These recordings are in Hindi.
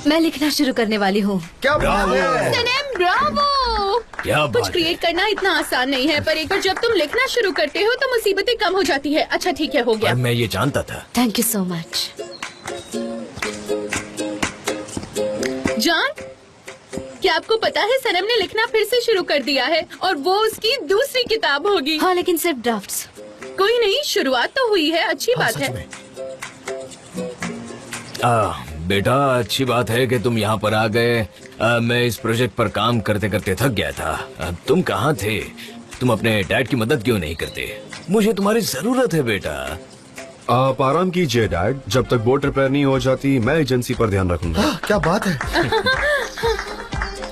मैं लिखना शुरू करने वाली हूँ। क्या बात है? सनम, ब्रावो! क्या कुछ बात क्रिएट करना इतना आसान नहीं है, पर एक बार जब तुम लिखना शुरू करते हो तो मुसीबतें कम हो जाती है। अच्छा ठीक है, हो गया। है? मैं ये जानता था। Thank you so much. जान, क्या आपको पता है सनम ने लिखना फिर से शुरू कर दिया है और वो उसकी दूसरी किताब होगी। हाँ, लेकिन सिर्फ ड्राफ्ट्स। कोई नहीं, शुरुआत तो हुई है, अच्छी बात सच है। में। बेटा, अच्छी बात है कि तुम यहाँ पर आ गए। मैं इस प्रोजेक्ट पर काम करते करते थक गया था। तुम कहाँ थे? तुम अपने डैड की मदद क्यों नहीं करते? मुझे तुम्हारी जरूरत है बेटा। आप आराम कीजिए डैड, जब तक बोट रिपेयर नहीं हो जाती मैं एजेंसी पर ध्यान रखूंगा। क्या बात है?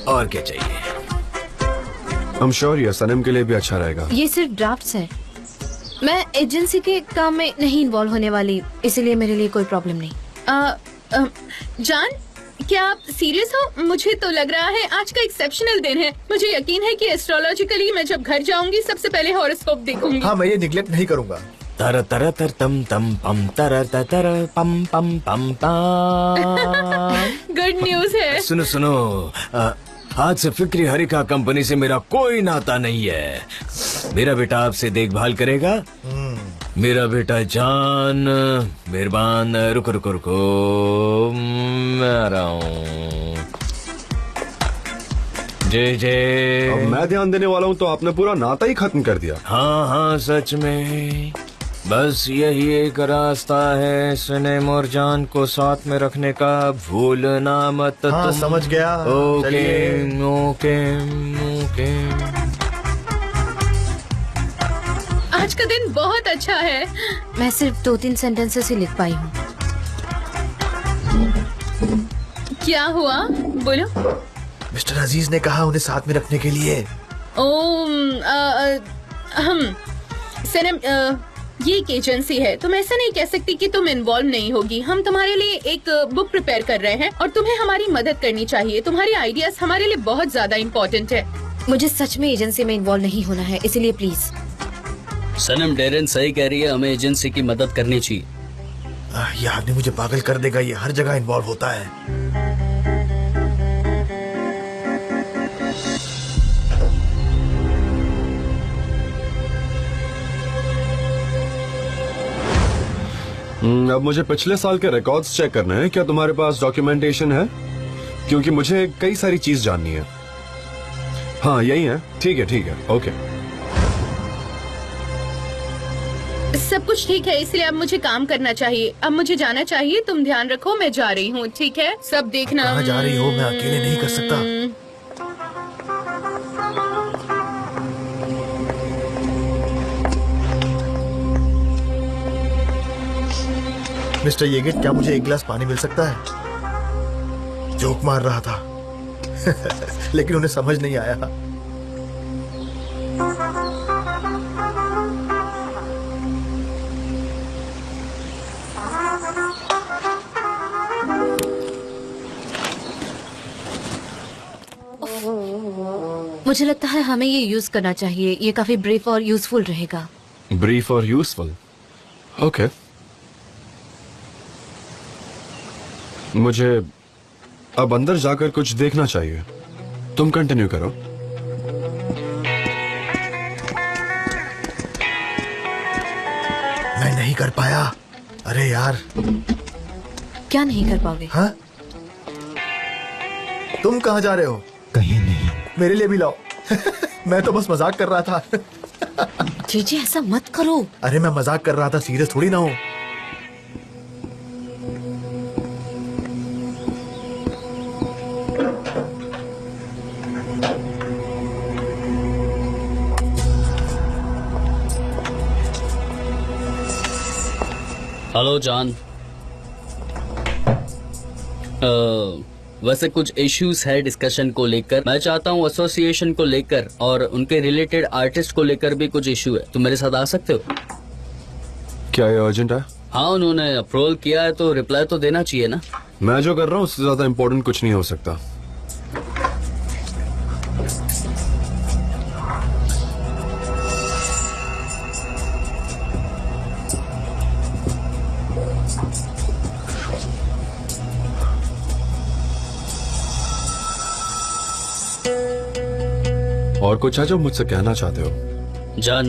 और क्या चाहिए? आई एम श्योर ये सनम के लिए भी अच्छा रहेगा। ये सिर्फ ड्राफ्ट्स है। मैं एजेंसी के काम में नहीं इन्वॉल्व होने वाली, इसीलिए मेरे लिए कोई प्रॉब्लम नहीं। जान, क्या आप सीरियस हो? मुझे तो लग रहा है आज का एक्सेप्शनल दिन है। मुझे यकीन है कि एस्ट्रोलॉजिकली मैं जब घर जाऊंगी सबसे पहले हॉरोस्कोप देखूंगी। हाँ, मैं ये निगलेक्ट नहीं करूंगा। तर तर तर तम तम पम तर तर पम पम पम पम। गुड न्यूज है। सुनो सुनो, आज से फिक्री हरिका कंपनी से मेरा कोई नाता नहीं है। मेरा बेटा आपसे देखभाल करेगा। मेरा बेटा जान, मेहरबान। रुको रुको रुको, मैं आ रहा हूँ। जय जय। अब मैं ध्यान देने वाला हूँ तो आपने पूरा नाता ही खत्म कर दिया। हाँ हाँ, सच में। बस यही एक रास्ता है सनम और जान को साथ में रखने का। भूलना मत। हाँ, तुम। समझ गया। ओके चलिए। Okay okay. आज का दिन बहुत अच्छा है। मैं सिर्फ 2-3 सेंटेंसेस ही लिख पाई हूँ। क्या हुआ, बोलो। मिस्टर अजीज ने कहा उन्हें साथ में रखने के लिए। सनम, ये एक एजेंसी है, तुम ऐसा नहीं कह सकती कि तुम इन्वॉल्व नहीं होगी। हम तुम्हारे लिए एक बुक प्रिपेयर कर रहे हैं और तुम्हें हमारी मदद करनी चाहिए। तुम्हारे आइडियाज हमारे लिए बहुत ज्यादा इम्पोर्टेंट है। मुझे सच में एजेंसी में इन्वॉल्व नहीं होना है, इसीलिए प्लीज। सनम, डेरेन सही कह रही है, हमें एजेंसी की मदद करनी चाहिए। ये आदमी मुझे पागल कर देगा, ये हर जगह इन्वॉल्व होता है। अब मुझे पिछले साल के रिकॉर्ड्स चेक करने हैं। क्या तुम्हारे पास डॉक्यूमेंटेशन है? क्योंकि मुझे कई सारी चीज जाननी है। हाँ, यही है। ठीक है, ओके। सब कुछ ठीक है, इसलिए अब मुझे काम करना चाहिए। अब मुझे जाना चाहिए। तुम ध्यान रखो, मैं जा रही हूँ। ठीक है, सब देखना। कहाँ जा रही हो? मैं अकेले नहीं कर सकता। मिस्टर येगेट, क्या मुझे एक गिलास पानी मिल सकता है? जोक मार रहा था लेकिन उन्हें समझ नहीं आया। मुझे लगता है हमें ये यूज करना चाहिए। ये काफी ब्रीफ और यूजफुल रहेगा। ब्रीफ और यूजफुल, ओके। मुझे अब अंदर जाकर कुछ देखना चाहिए। तुम कंटिन्यू करो। मैं नहीं कर पाया। अरे यार। क्या नहीं कर पाओगे? हाँ? तुम कहाँ जा रहे हो? कहीं नहीं। मेरे लिए भी लाओ मैं तो बस मजाक कर रहा था जीजी, ऐसा मत करो। अरे मैं मजाक कर रहा था, सीरियस थोड़ी ना हूँ। हेलो जान। वैसे कुछ इश्यूज है डिस्कशन को लेकर। मैं चाहता हूँ एसोसिएशन को लेकर और उनके रिलेटेड आर्टिस्ट को लेकर भी कुछ इश्यू है। तुम मेरे साथ आ सकते हो? क्या ये अर्जेंट है? हाँ, उन्होंने अप्रूवल किया है तो रिप्लाई तो देना चाहिए ना। मैं जो कर रहा हूँ उससे ज्यादा इम्पोर्टेंट कुछ नहीं हो सकता। और कुछ है जो मुझसे कहना चाहते हो? जान,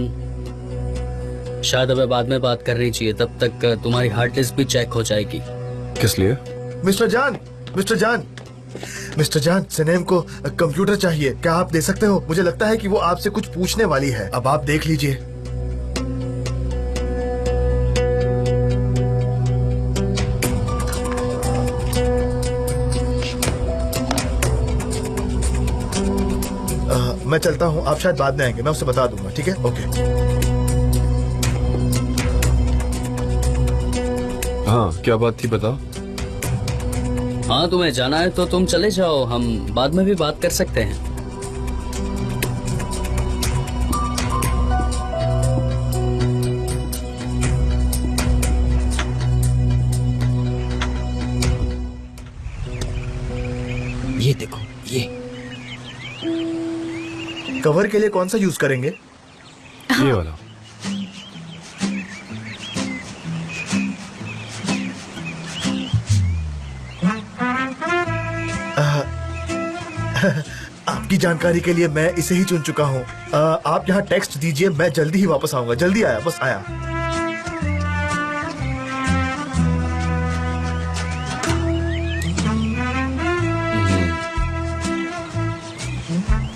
शायद हमें बाद में बात करनी चाहिए, तब तक तुम्हारी हार्ड डिस्क भी चेक हो जाएगी। किस लिए? मिस्टर जान, मिस्टर जान, मिस्टर जान, सनेम को कंप्यूटर चाहिए, क्या आप दे सकते हो? मुझे लगता है कि वो आपसे कुछ पूछने वाली है, अब आप देख लीजिए। मैं चलता हूँ, आप शायद बाद में आएंगे, मैं उससे बता दूंगा, ठीक है? ओके। हाँ, क्या बात थी, बताओ। हाँ, तुम्हें जाना है तो तुम चले जाओ, हम बाद में भी बात कर सकते हैं। ये देखो, ये कवर के लिए कौन सा यूज करेंगे? ये वाला। आपकी जानकारी के लिए मैं इसे ही चुन चुका हूँ। आप यहाँ टेक्स्ट दीजिए, मैं जल्दी ही वापस आऊंगा। जल्दी आया, बस आया।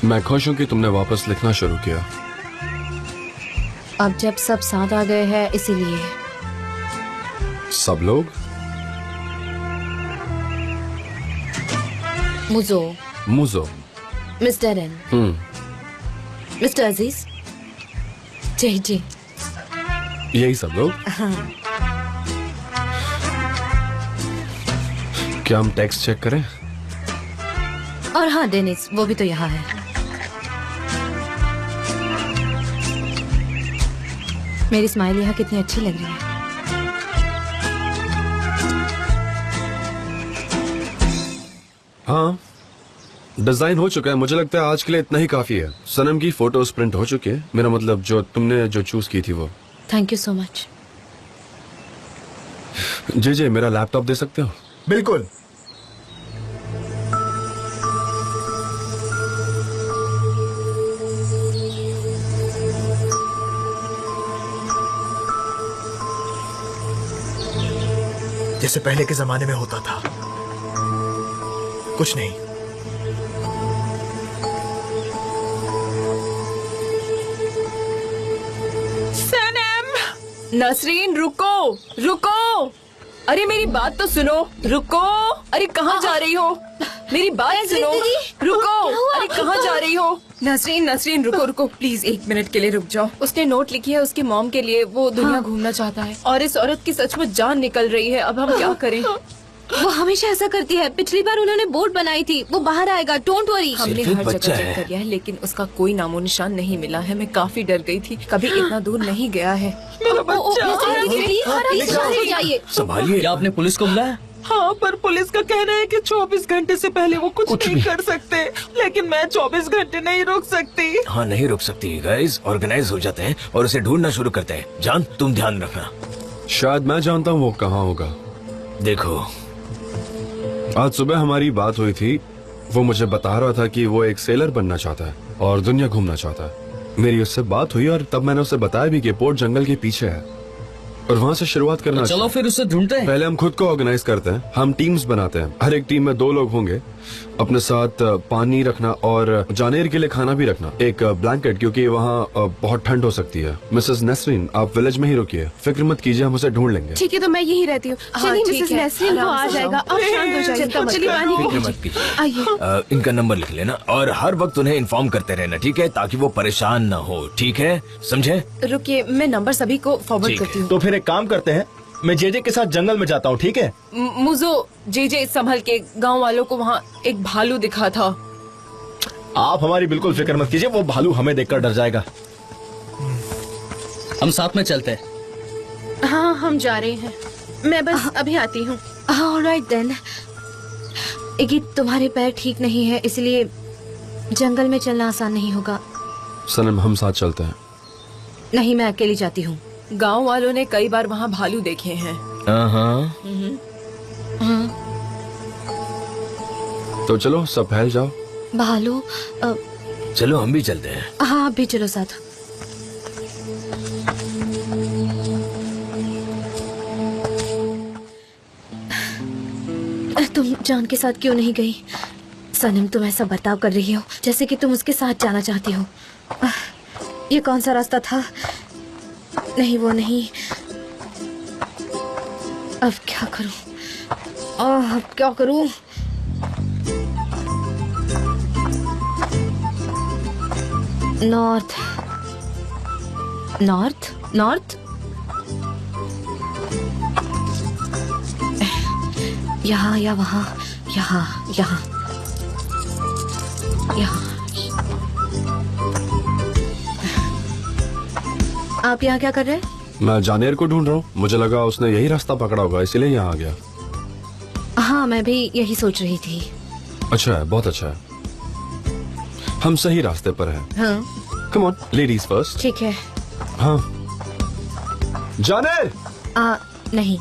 मैं खुश हूँ कि तुमने वापस लिखना शुरू किया। अब जब सब साथ आ गए हैं इसीलिए। सब लोग? मुझो, मुझो। मिस्टर एन, मिस्टर अजीज, जी जी, यही सब लोग? क्या हम टेक्स्ट चेक करें? और हाँ डेनिस, वो भी तो यहाँ है। मेरी स्माइल यहाँ कितनी अच्छी लग रही है। हाँ, डिजाइन हो चुका है, मुझे लगता है आज के लिए इतना ही काफी है। सनम की फोटोज प्रिंट हो चुके हैं, मेरा मतलब जो तुमने जो चूज की थी वो। Thank you so much. जी, मेरा लैपटॉप दे सकते हो? बिल्कुल। जैसे पहले के जमाने में होता था, कुछ नहीं। नसरीन, रुको रुको, अरे मेरी बात तो सुनो, रुको। अरे कहाँ जा रही हो? मेरी बात सुनो, रुको। अरे कहाँ जा रही हो? नसरीन, नसरीन, रुको रुको प्लीज, 1 मिनट के लिए रुक जाओ। उसने नोट लिखी है उसकी मॉम के लिए, वो दुनिया घूमना चाहता है और इस औरत की सचमुच जान निकल रही है। अब हम क्या करें? वो हमेशा ऐसा करती है। पिछली बार उन्होंने बोर्ड बनाई थी, वो बाहर आएगा, डोंट वरी। हमने सिर्फ एक हर जगह बच्चा चेक है। कर लिया है लेकिन उसका कोई नामो निशान नहीं मिला है। मैं काफी डर गई थी, कभी इतना दूर नहीं गया है। जाइए। संभालिए। क्या आपने पुलिस को बुलाया? हाँ, पर पुलिस का कहना है कि 24 घंटे से पहले वो कुछ नहीं कर सकते, लेकिन मैं 24 घंटे नहीं रुक सकती। हाँ, नहीं रुक सकती। गाइस ऑर्गेनाइज हो जाते हैं और उसे ढूंढना शुरू करते हैं। जान, तुम ध्यान रखना। शायद मैं जानता हूँ वो कहाँ होगा। देखो, आज सुबह हमारी बात हुई थी, वो मुझे बता रहा था कि वो एक सेलर बनना चाहता है और दुनिया घूमना चाहता है। मेरी उससे बात हुई और तब मैंने उसे बताया भी कि पोर्ट जंगल के पीछे है और वहाँ से शुरुआत करना तो चलो फिर उसे ढूंढते हैं। पहले हम खुद को ऑर्गेनाइज करते हैं, हम टीम्स बनाते हैं। हर एक टीम में 2 लोग होंगे, अपने साथ पानी रखना और जानेर के लिए खाना भी रखना, एक ब्लैंकेट, क्योंकि वहाँ बहुत ठंड हो सकती है। मिसेस नसरीन, आप विलेज में ही रुकिए, फिक्र मत कीजिए, हम उसे ढूंढ लेंगे। ठीक है, तो मैं यही रहती हूँ। हाँ, चलिए ठीक मिसेस है, नसरीन, वो आ आराम से जाएगा। जाओ। अब शांत हो जाइए। चिंता मत चलिए करो। पानी फिक्र की- मत कीजिए। आइए। इनका नंबर लिख लेना और हर वक्त उन्हें इन्फॉर्म करते रहना, ठीक है? ताकि वो परेशान ना हो, ठीक है? समझे? रुकिए, मैं नंबर सभी को फॉरवर्ड ठीक करती हूँ। तो फिर एक काम करते हैं, मैं जेजे के साथ जंगल में जाता हूँ, ठीक है? मुझो जे संभल के, गांव वालों को वहाँ एक भालू दिखा था। आप हमारी बिल्कुल फिक्र मत कीजिए, वो भालू हमें देखकर डर जाएगा। हम साथ में चलते हैं। हाँ, हम जा रहे हैं। मैं बस अभी आती हूँ। Alright then. इगी, तुम्हारे पैर ठीक नहीं है, इसलिए जंगल में चलना आसान नहीं होगा। सनम, हम साथ चलते हैं। नहीं, मैं अकेली जाती हूँ। गांव वालों ने कई बार वहाँ भालू देखे हैं। हाँ, तो चलो, सब फैल जाओ। भालू चलो हम भी चलते हैं। हाँ, आप भी चलो साथ। तुम जान के साथ क्यों नहीं गई? सनम, तुम ऐसा बर्ताव कर रही हो जैसे कि तुम उसके साथ जाना चाहती हो। ये कौन सा रास्ता था? नहीं, वो नहीं। अब क्या करूं? अब क्या करूं? North, north, north. यहाँ या वहाँ, यहाँ, यहाँ, यहाँ। आप यहाँ क्या कर रहे हैं? मैं जानेर को ढूंढ रहा हूँ। मुझे लगा उसने यही रास्ता पकड़ा होगा, इसीलिए यहाँ आ गया। हाँ, मैं भी यही सोच रही थी। अच्छा है, बहुत अच्छा है। हम सही रास्ते पर हैं। हाँ, कम ऑन, लेडीज फर्स्ट। ठीक है। हाँ, जानेर। नहीं,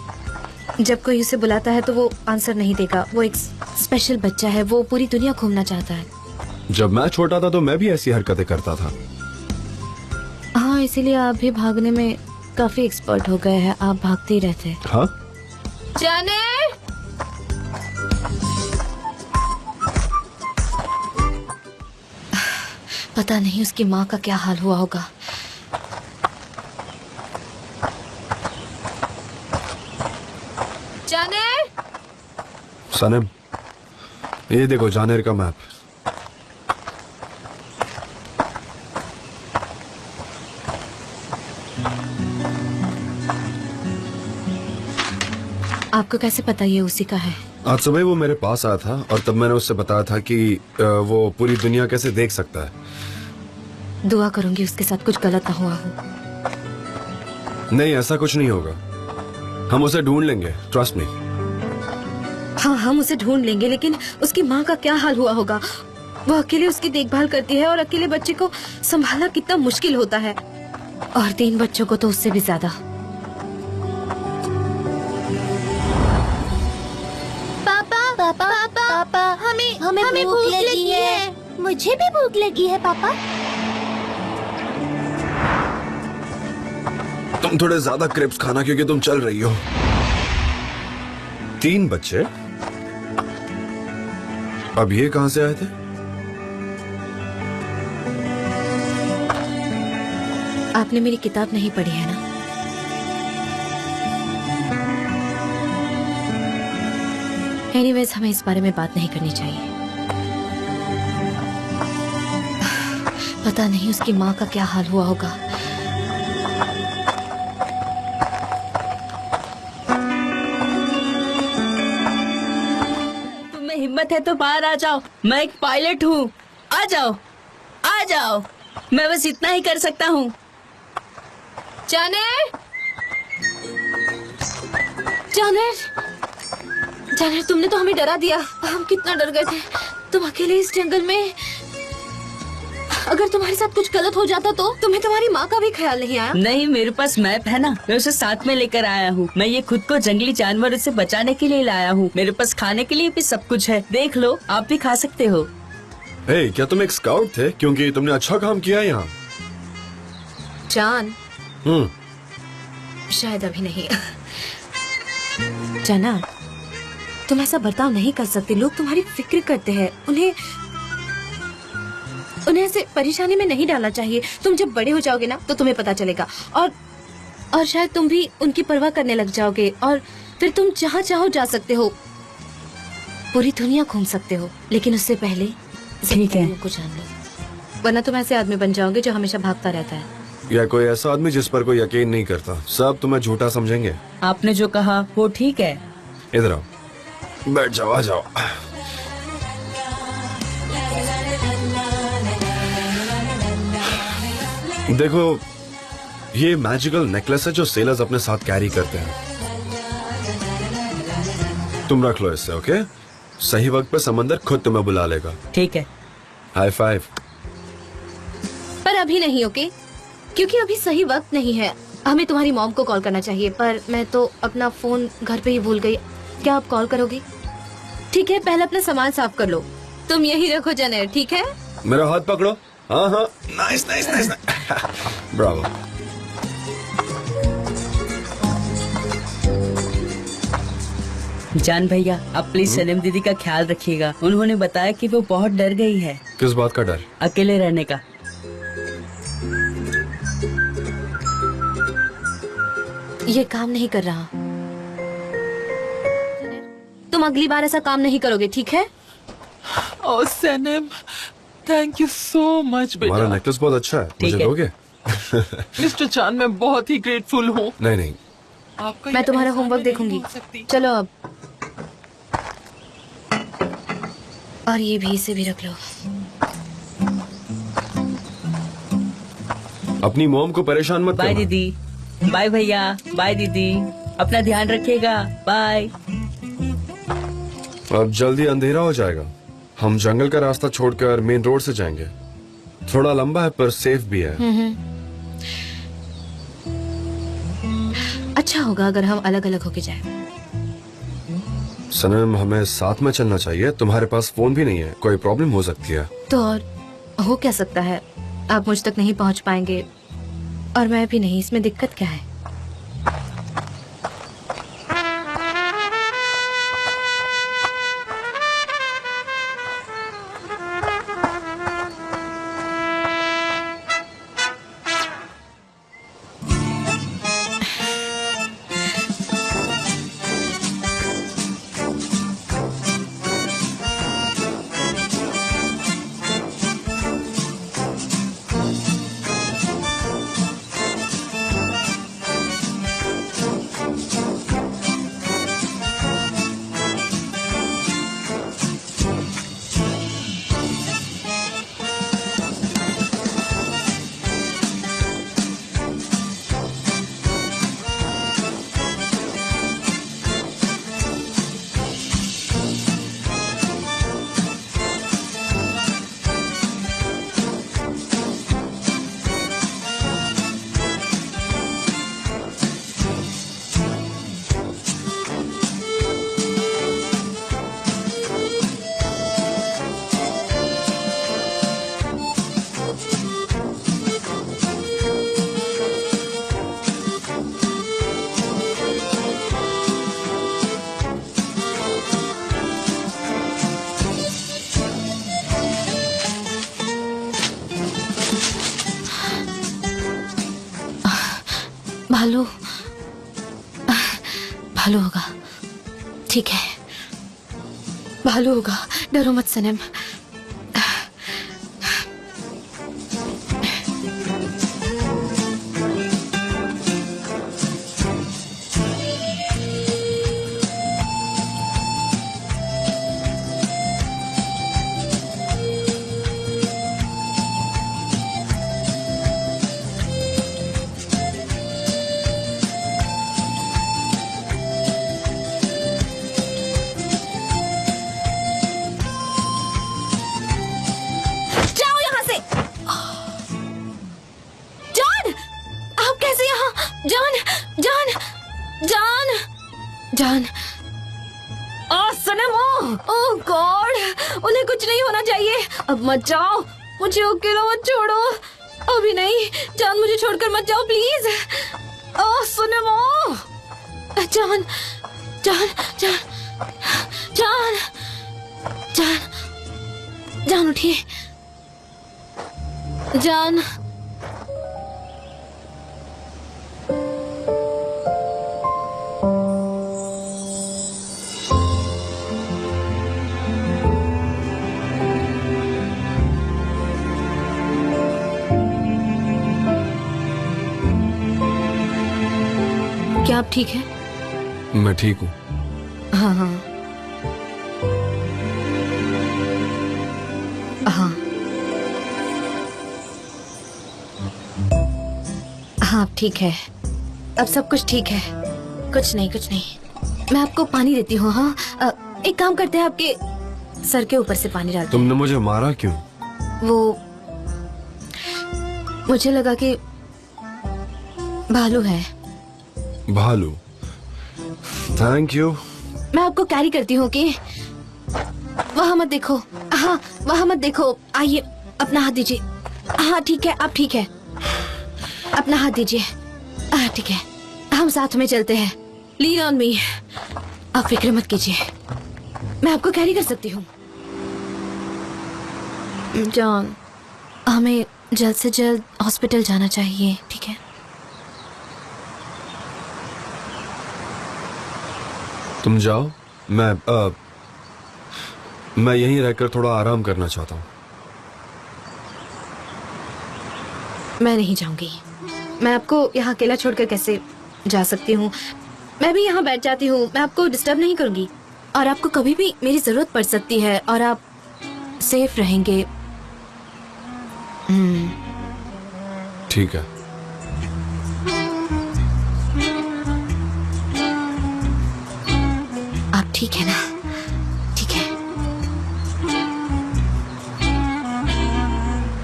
जब कोई उसे बुलाता है तो वो आंसर नहीं देगा। वो एक स्पेशल बच्चा है, वो पूरी दुनिया घूमना चाहता है। जब मैं छोटा था तो मैं भी ऐसी हरकतें करता था। हाँ, इसीलिए आप भी भागने में काफी एक्सपर्ट हो गए हैं। आप भागते ही रहते हैं। हाँ, जाने। पता नहीं उसकी माँ का क्या हाल हुआ होगा। जाने। सनम, ये देखो जानेर का मैप। आपको कैसे पता ये उसी का है? आज सुबह वो मेरे पास आया था और तब मैंने उससे बताया था कि वो पूरी दुनिया कैसे देख सकता है। दुआ करूंगी उसके साथ कुछ गलत ना हुआ हो। नहीं, ऐसा कुछ नहीं होगा। हम उसे ढूंढ लेंगे, ट्रस्ट मी। हाँ, हम उसे ढूंढ लेंगे, लेकिन उसकी माँ का क्या हाल हुआ होगा? वो अकेले उसकी देखभाल करती है और अकेले बच्चे को संभालना कितना मुश्किल होता है, और 3 बच्चों को तो उससे भी ज्यादा। पापा, पापा, हमें भूख लगी है। मुझे भी भूख लगी है पापा। तुम थोड़े ज्यादा क्रिप्स खाना क्योंकि तुम चल रही हो। 3 बच्चे? अब ये कहां से आए थे? आपने मेरी किताब नहीं पढ़ी है ना? एनीवेज, हमें इस बारे में बात नहीं करनी चाहिए। पता नहीं उसकी माँ का क्या हाल हुआ होगा। तुम्हें हिम्मत है तो बाहर आ जाओ। मैं एक पायलट हूँ। आ जाओ, आ जाओ। मैं बस इतना ही कर सकता हूँ। जाने, जाने, जाने, तुमने तो हमें डरा दिया। हम कितना डर गए थे। तुम अकेले इस जंगल में। अगर तुम्हारे साथ कुछ गलत हो जाता तो तुम्हें तुम्हारी माँ का भी ख्याल नहीं आया? नहीं, मेरे पास मैप है ना, मैं उसे साथ में लेकर आया हूँ। मैं ये खुद को जंगली जानवरों से बचाने के लिए लाया हूँ। मेरे पास खाने के लिए भी सब कुछ है। देख लो, आप भी खा सकते हो। हे, क्या तुम एक स्काउट थे? क्योंकि तुमने अच्छा काम किया यहाँ। जान, शायद अभी नहीं। जाना, तुम ऐसा बर्ताव नहीं कर सकते। लोग तुम्हारी फिक्र करते हैं। उन्हें ऐसे परेशानी में नहीं डालना चाहिए। तुम जब बड़े हो जाओगे ना तो तुम्हें पता चलेगा, और शायद तुम भी उनकी परवाह करने लग जाओगे, और फिर तुम जहाँ चाहो जा सकते हो, पूरी दुनिया घूम सकते हो। लेकिन उससे पहले ठीक है, को जान लो, वरना तुम ऐसे आदमी बन जाओगे जो हमेशा भागता रहता है। या कोई ऐसा आदमी जिस पर कोई यकीन नहीं करता। सब तुम्हें झूठा समझेंगे। आपने जो कहा वो ठीक है। इधर आओ, बैठ जाओ, आ जाओ। देखो, ये मैजिकल नेकलेस है जो सेलर्स अपने साथ कैरी करते हैं। तुम रख लो इससे, ओके? सही वक्त पे समंदर खुद तुम्हें बुला लेगा। ठीक है। High five. पर अभी नहीं, ओके? क्योंकि अभी सही वक्त नहीं है। हमें तुम्हारी मॉम को कॉल करना चाहिए, पर मैं तो अपना फोन घर पे ही भूल गई। क्या आप कॉल करोगे? ठीक है, पहले अपना सामान साफ कर लो। तुम यही रखो जनेर, ठीक है? मेरा हाथ पकड़ो। हाँ हाँ, नाइस नाइस नाइस, ब्रावो। जान भैया, आप प्लीज सनम दीदी का ख्याल रखिएगा। उन्होंने बताया कि वो बहुत डर गई है। किस बात का डर? अकेले रहने का। ये काम नहीं कर रहा। तुम अगली बार ऐसा काम नहीं करोगे, ठीक है? ओह सनम, थैंक यू सो मच हमारा बेटा। नेकलेस बहुत अच्छा है, मुझे है। दोगे? मिस्टर चांद, मैं बहुत ही ग्रेटफुल हूँ। नहीं नहीं, आपका मैं ये तुम्हारा एहसान होमवर्क मैं नहीं देखूंगी। भूल सकती। चलो अब। और ये भी, इसे भी रख लो। अपनी मॉम को परेशान मत बाय करना। दीदी, बाय भैया, बाय दीदी, अपना ध्यान रखिएगा, बाय। अब जल्दी अंधेरा हो जाएगा। हम जंगल का रास्ता छोड़कर मेन रोड से जाएंगे। थोड़ा लंबा है पर सेफ भी है। अच्छा होगा अगर हम अलग अलग होके जाएं। सनम, हमें साथ में चलना चाहिए। तुम्हारे पास फोन भी नहीं है, कोई प्रॉब्लम हो सकती है। तो और हो क्या सकता है? आप मुझ तक नहीं पहुंच पाएंगे और मैं भी नहीं, इसमें दिक्कत क्या है? भालू, भालू होगा, ठीक है, भालू होगा, डरो मत सनम। जान, सनम, ओह गॉड, उन्हें कुछ नहीं होना चाहिए। अब मत जाओ, मुझे अकेला मत छोड़ो। अभी नहीं, जान मुझे छोड़कर मत जाओ प्लीज। ओह सनम, जान, जान, जान, जान, जान, जान उठिए, जान। क्या आप ठीक हैं? मैं ठीक हूँ। हाँ हाँ हाँ हाँ, आप ठीक है, अब सब कुछ ठीक है, कुछ नहीं कुछ नहीं। मैं आपको पानी देती हूँ। हाँ, एक काम करते हैं, आपके सर के ऊपर से पानी डालते हैं। तुमने मुझे मारा क्यों? वो मुझे लगा कि भालू है। भालू? Thank you. मैं आपको कैरी करती हूँ कि वहाँ मत देखो। हाँ, वहाँ मत देखो। आइए, अपना हाथ दीजिए। हाँ ठीक है, अब ठीक है। अपना हाथ दीजिए। ठीक है, हम साथ में चलते हैं। Lean on me. आप फिक्र मत कीजिए, मैं आपको कैरी कर सकती हूँ। जॉन, हमें जल्द से जल्द हॉस्पिटल जाना चाहिए, ठीक है? तुम जाओ, मैं यहीं रहकर थोड़ा आराम करना चाहता हूँ। मैं नहीं जाऊंगी। मैं आपको यहाँ अकेला छोड़कर कैसे जा सकती हूँ? मैं भी यहाँ बैठ जाती हूँ, मैं आपको डिस्टर्ब नहीं करूंगी। और आपको कभी भी मेरी जरूरत पड़ सकती है और आप सेफ रहेंगे। ठीक है। आप ठीक है ना? ठीक है।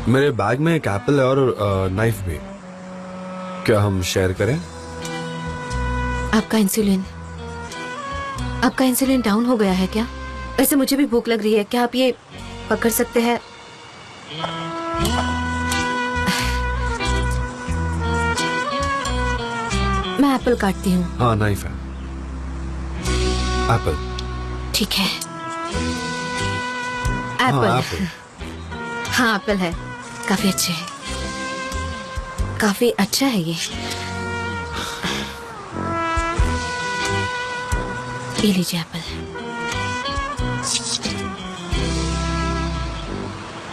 मेरे बैग में एक एप्पल है और नाइफ भी। क्या हम शेयर करें? आपका इंसुलिन डाउन हो गया है क्या? वैसे मुझे भी भूख लग रही है, क्या आप ये पकड़ सकते हैं? मैं एप्पल काटती हूँ। हाँ, नाइफ है। एप्पल। ठीक है। हाँ, एप्पल। एप्पल। हाँ, एप्पल है। काफी अच्छे है, काफी अच्छा है ये। ये लीजिए एप्पल।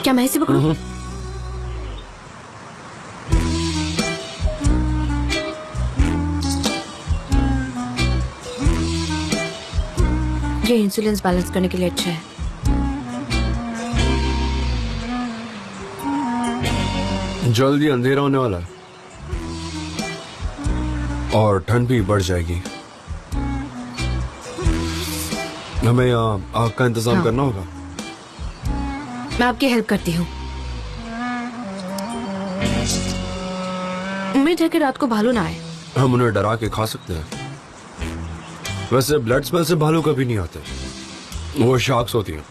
क्या मैं इसे पकड़ूं? ये इंसुलिन बैलेंस करने के लिए अच्छा है। जल्दी अंधेरा होने वाला है और ठंड भी बढ़ जाएगी। हमें यहाँ आग का इंतजाम हाँ। करना होगा। मैं आपकी हेल्प करती हूँ। उम्मीद है कि रात को भालू ना आए। हम उन्हें डरा के खा सकते हैं। वैसे ब्लड स्मेल से भालू कभी नहीं आते, वो शार्क्स होती हैं।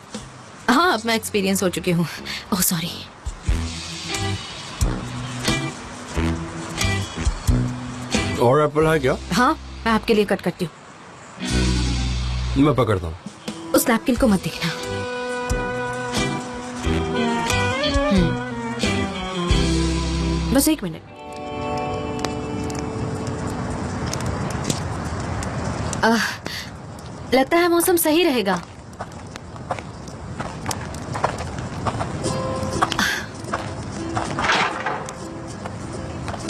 हाँ, अब मैं एक्सपीरियंस हो चुकी हूँ। Oh sorry. और एप्पल है क्या? हाँ, मैं आपके लिए कट करती हूँ। मैं पकड़ता हूँ। उस नैपकिन को मत देखना। बस 1 मिनट। लगता है मौसम सही रहेगा।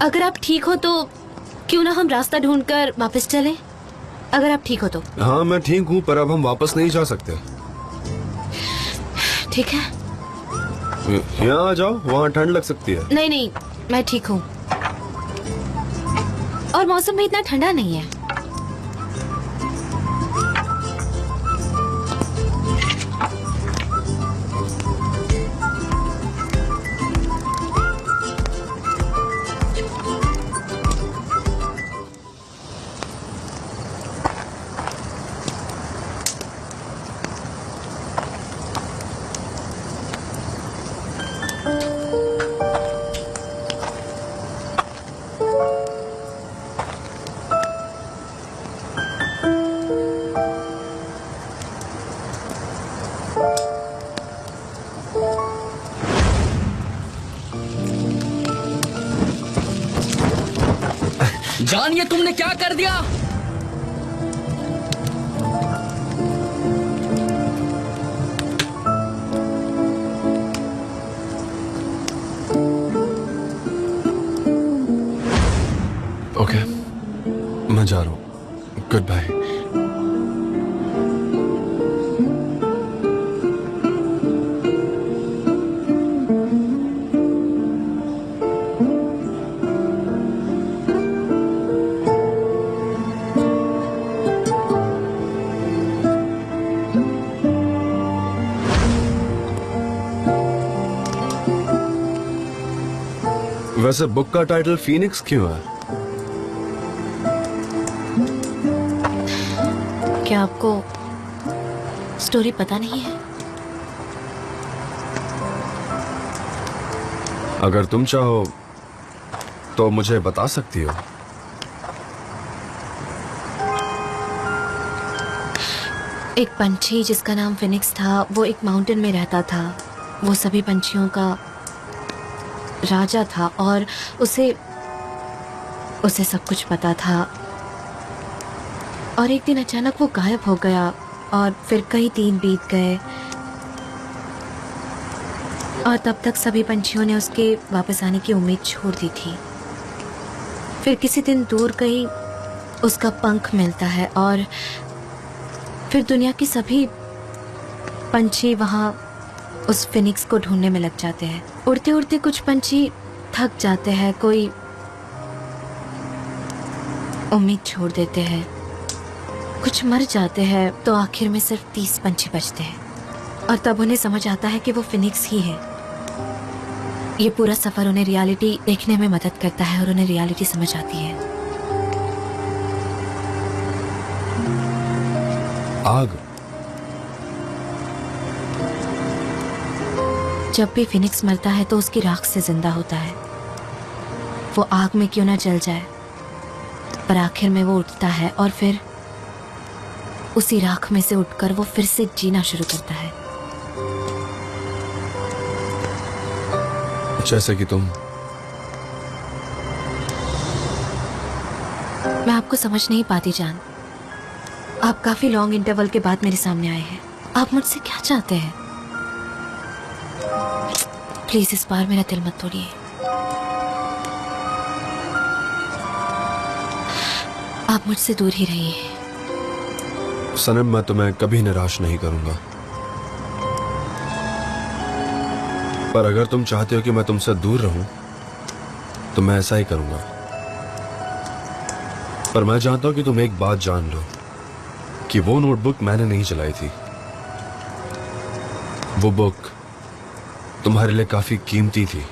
अगर आप ठीक हो तो क्यों ना हम रास्ता ढूंढकर वापस चलें? अगर आप ठीक हो तो। हाँ, मैं ठीक हूँ, पर अब हम वापस नहीं जा सकते। ठीक है। यहाँ आ जाओ, वहाँ ठंड लग सकती है। नहीं नहीं, मैं ठीक हूँ और मौसम भी इतना ठंडा नहीं है। जान, ये तुमने क्या कर दिया? ओके, मैं जा रहा हूँ। Good bye. वैसे बुक का टाइटल फीनिक्स क्यों है? क्या आपको स्टोरी पता नहीं है? अगर तुम चाहो तो मुझे बता सकती हो। एक पंछी जिसका नाम फिनिक्स था, वो एक माउंटेन में रहता था। वो सभी पंछियों का राजा था और उसे सब कुछ पता था। और एक दिन अचानक वो गायब हो गया और फिर कई दिन बीत गए और तब तक सभी पंछियों ने उसके वापस आने की उम्मीद छोड़ दी थी। फिर किसी दिन दूर कहीं उसका पंख मिलता है और फिर दुनिया के सभी पंछी वहां उस फिनिक्स को ढूंढने में लग जाते हैं। उड़ते उड़ते कुछ पंछी थक जाते हैं, कोई उम्मीद छोड़ देते हैं, कुछ मर जाते हैं, तो आखिर में सिर्फ 30 पंछी बचते हैं। और तब उन्हें समझ आता है कि वो फिनिक्स ही है। ये पूरा सफर उन्हें रियलिटी देखने में मदद करता है और उन्हें रियलिटी समझ आती है। आग। जब भी फिनिक्स मरता है तो उसकी राख से जिंदा होता है। वो आग में क्यों ना जल जाए, पर आखिर में वो उठता है और फिर उसी राख में से उठकर वो फिर से जीना शुरू करता है। जैसे कि तुम। मैं आपको समझ नहीं पाती जान। आप काफी लॉन्ग इंटरवल के बाद मेरे सामने आए हैं। आप मुझसे क्या चाहते हैं? प्लीज इस बार मेरा दिल मत तोड़िए। आप मुझसे दूर ही रहिए। सनम, मैं तुम्हें कभी निराश नहीं करूंगा, पर अगर तुम चाहते हो कि मैं तुमसे दूर रहूं तो मैं ऐसा ही करूंगा। पर मैं जानता हूं कि तुम एक बात जान लो कि वो नोटबुक मैंने नहीं चलाई थी। वो बुक तुम्हारे लिए काफी कीमती थी।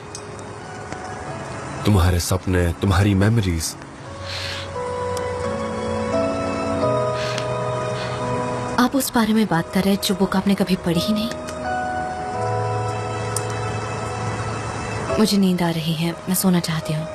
तुम्हारे सपने, तुम्हारी मेमोरीज। आप उस बारे में बात कर रहे हैं जो बुक आपने कभी पढ़ी ही नहीं। मुझे नींद आ रही है, मैं सोना चाहती हूँ।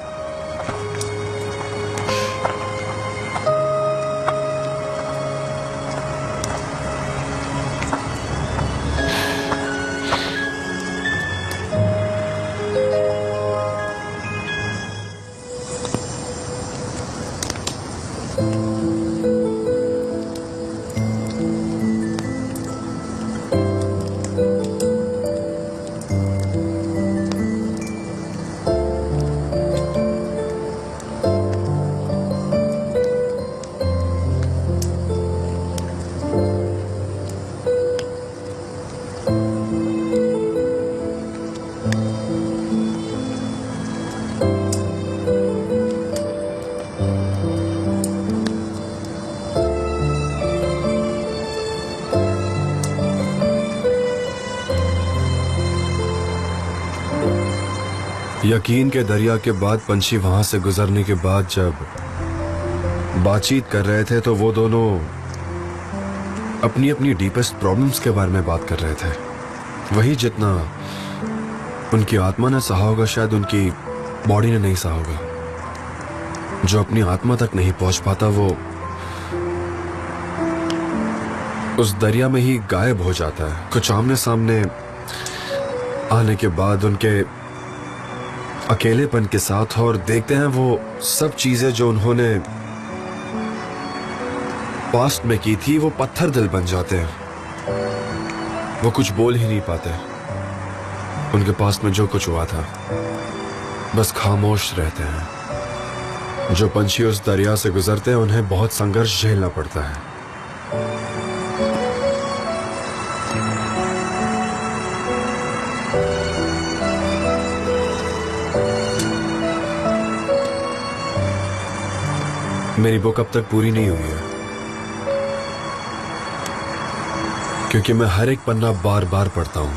यकीन के दरिया के बाद पंछी वहां से गुजरने के बाद जब बातचीत कर रहे थे तो वो दोनों अपनी अपनी डीपेस्ट प्रॉब्लम्स के बारे में बात कर रहे थे। वही जितना उनकी आत्मा ने सहा होगा शायद उनकी बॉडी ने नहीं सहा होगा। जो अपनी आत्मा तक नहीं पहुंच पाता वो उस दरिया में ही गायब हो जाता है। कुछ आमने सामने आने के बाद उनके अकेलेपन के साथ और देखते हैं वो सब चीजें जो उन्होंने पास्ट में की थी वो पत्थर दिल बन जाते हैं। वो कुछ बोल ही नहीं पाते। उनके पास में जो कुछ हुआ था बस खामोश रहते हैं। जो पंछी उस दरिया से गुजरते हैं उन्हें बहुत संघर्ष झेलना पड़ता है। मेरी बुक अब तक पूरी नहीं हुई है क्योंकि मैं हर एक पन्ना बार बार पढ़ता हूं।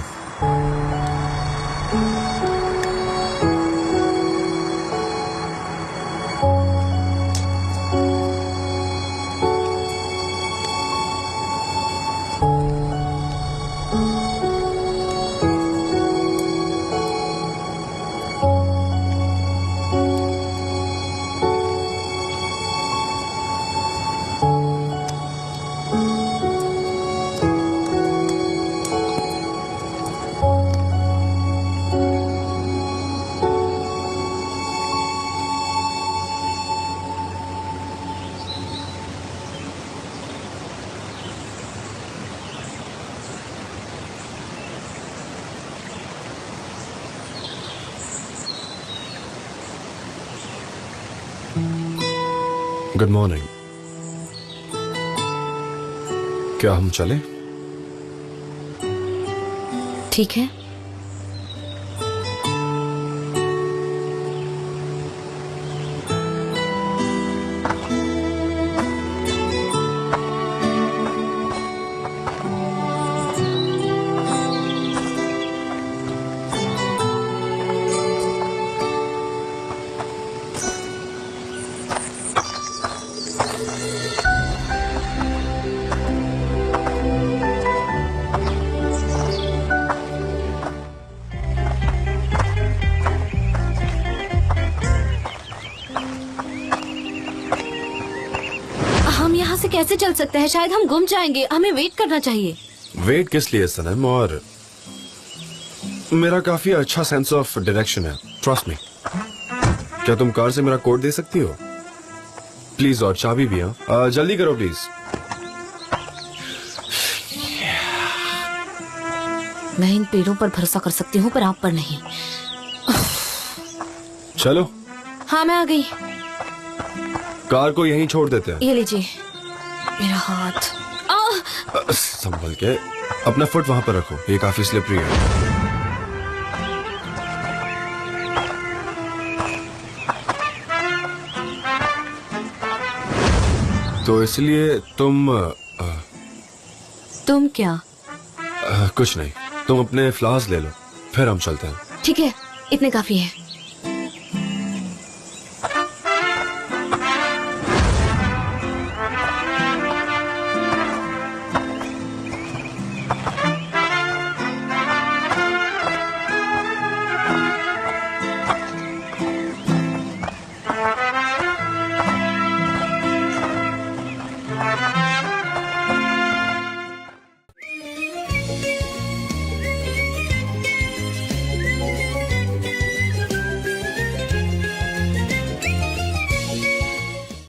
Good morning. क्या हम चले? ठीक है। हम यहाँ से कैसे चल सकते हैं? शायद हम गुम जाएंगे। हमें वेट करना चाहिए। वेट किस लिए सनम? और मेरा काफी अच्छा सेंस ऑफ डायरेक्शन है, ट्रस्ट मी। क्या तुम कार से मेरा कोड दे सकती हो प्लीज? और चाबी भी। हाँ, जल्दी करो प्लीज। मैं इन पेड़ों पर भरोसा कर सकती हूँ पर आप पर नहीं। चलो। हाँ मैं आ गई। कार को यहीं छोड़ देते हैं। ये लीजिए मेरा हाथ। संभल के। अपना फुट वहां पर रखो, ये काफी स्लिपरी है। तो इसलिए तुम क्या? कुछ नहीं, तुम अपने फ्लावर्स ले लो, फिर हम चलते हैं। ठीक है, इतने काफी है।